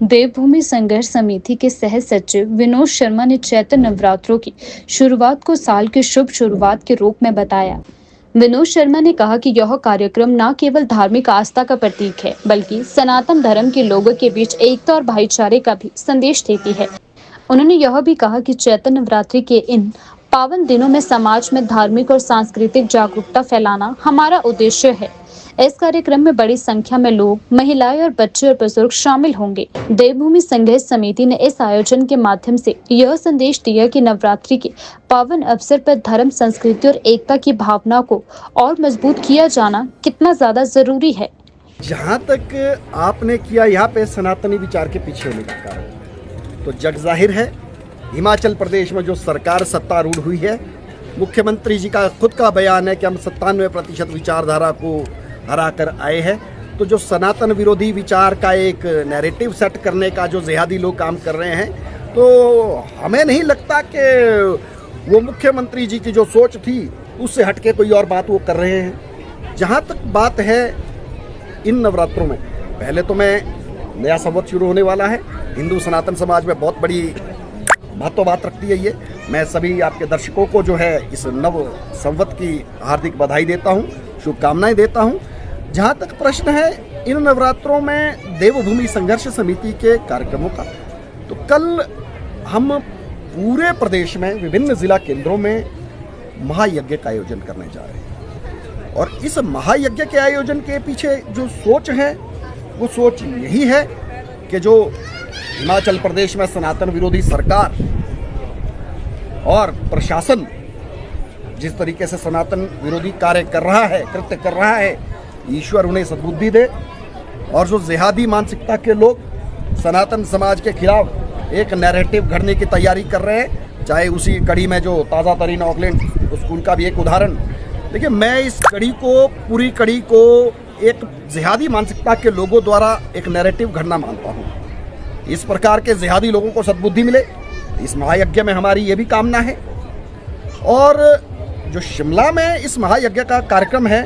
देवभूमि संघर्ष समिति के सह सचिव विनोद शर्मा ने चैत्र नवरात्रों की शुरुआत को साल की शुभ शुरुआत के रूप में बताया। विनोद शर्मा ने कहा कि यह कार्यक्रम न केवल धार्मिक आस्था का प्रतीक है, बल्कि सनातन धर्म के लोगों के बीच एकता और भाईचारे का भी संदेश देती है। उन्होंने यह भी कहा कि चैत्र नवरात्रि के इन पावन दिनों में समाज में धार्मिक और सांस्कृतिक जागरूकता फैलाना हमारा उद्देश्य है। इस कार्यक्रम में बड़ी संख्या में लोग, महिलाएं और बच्चे और बुजुर्ग शामिल होंगे। देवभूमि संघर्ष समिति ने इस आयोजन के माध्यम से यह संदेश दिया कि नवरात्रि के पावन अवसर पर धर्म, संस्कृति और एकता की भावना को और मजबूत किया जाना कितना ज्यादा जरूरी है। जहाँ तक आपने किया यहाँ पे सनातनी विचार के पीछे होने का कारण, तो जग जाहिर है हिमाचल प्रदेश में जो सरकार सत्तारूढ़ हुई है, मुख्यमंत्री जी का खुद का बयान है कि हम 97% विचारधारा को हरा कर आए हैं। तो जो सनातन विरोधी विचार का एक नैरेटिव सेट करने का जो जिहादी लोग काम कर रहे हैं, तो हमें नहीं लगता कि वो मुख्यमंत्री जी की जो सोच थी उससे हटके कोई और बात वो कर रहे हैं। जहाँ तक बात है इन नवरात्रों में, पहले तो मैं नया संवत शुरू होने वाला है, हिंदू सनातन समाज में बहुत बड़ी महत्व बात रखती है ये। मैं सभी आपके दर्शकों को जो है इस नव संवत की हार्दिक बधाई देता हूँ, शुभकामनाएं देता हूँ। जहाँ तक प्रश्न है इन नवरात्रों में देवभूमि संघर्ष समिति के कार्यक्रमों का, तो कल हम पूरे प्रदेश में विभिन्न जिला केंद्रों में महायज्ञ का आयोजन करने जा रहे हैं। और इस महायज्ञ के आयोजन के पीछे जो सोच है वो सोच यही है कि जो हिमाचल प्रदेश में सनातन विरोधी सरकार और प्रशासन जिस तरीके से सनातन विरोधी कार्य कर रहा है, कृत्य कर रहा है, ईश्वर उन्हें सद्बुद्धि दे। और जो जिहादी मानसिकता के लोग सनातन समाज के खिलाफ एक नैरेटिव घड़ने की तैयारी कर रहे हैं, चाहे उसी कड़ी में जो ताज़ा तरीन ऑकलैंड स्कूल का भी एक उदाहरण। देखिए, मैं इस कड़ी को, पूरी कड़ी को एक जिहादी मानसिकता के लोगों द्वारा एक नैरेटिव घड़ना मानता हूँ। इस प्रकार के जिहादी लोगों को सद्बुद्धि मिले, इस महायज्ञ में हमारी ये भी कामना है। और जो शिमला में इस महायज्ञ का कार्यक्रम है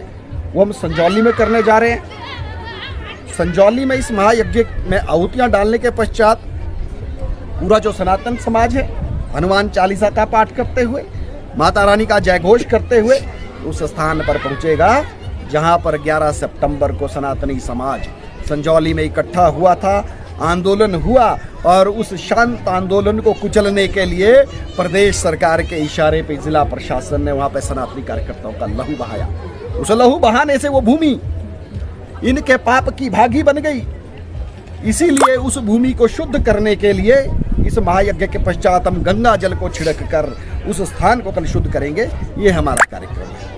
वो हम संजौली में करने जा रहे हैं। संजौली में इस महायज्ञ में आहुतियाँ डालने के पश्चात पूरा जो सनातन समाज है हनुमान चालीसा का पाठ करते हुए, माता रानी का जयघोष करते हुए उस स्थान पर पहुँचेगा जहाँ पर 11 सितंबर को सनातनी समाज संजौली में इकट्ठा हुआ था, आंदोलन हुआ। और उस शांत आंदोलन को कुचलने के लिए प्रदेश सरकार के इशारे पे जिला प्रशासन ने वहां पे सनातनी कार्यकर्ताओं का लहू बहाया। उस लहू बहाने से वो भूमि इनके पाप की भागी बन गई। इसीलिए उस भूमि को शुद्ध करने के लिए इस महायज्ञ के पश्चात हम गंगा जल को छिड़क कर उस स्थान को कल शुद्ध करेंगे। ये हमारा कार्यक्रम है।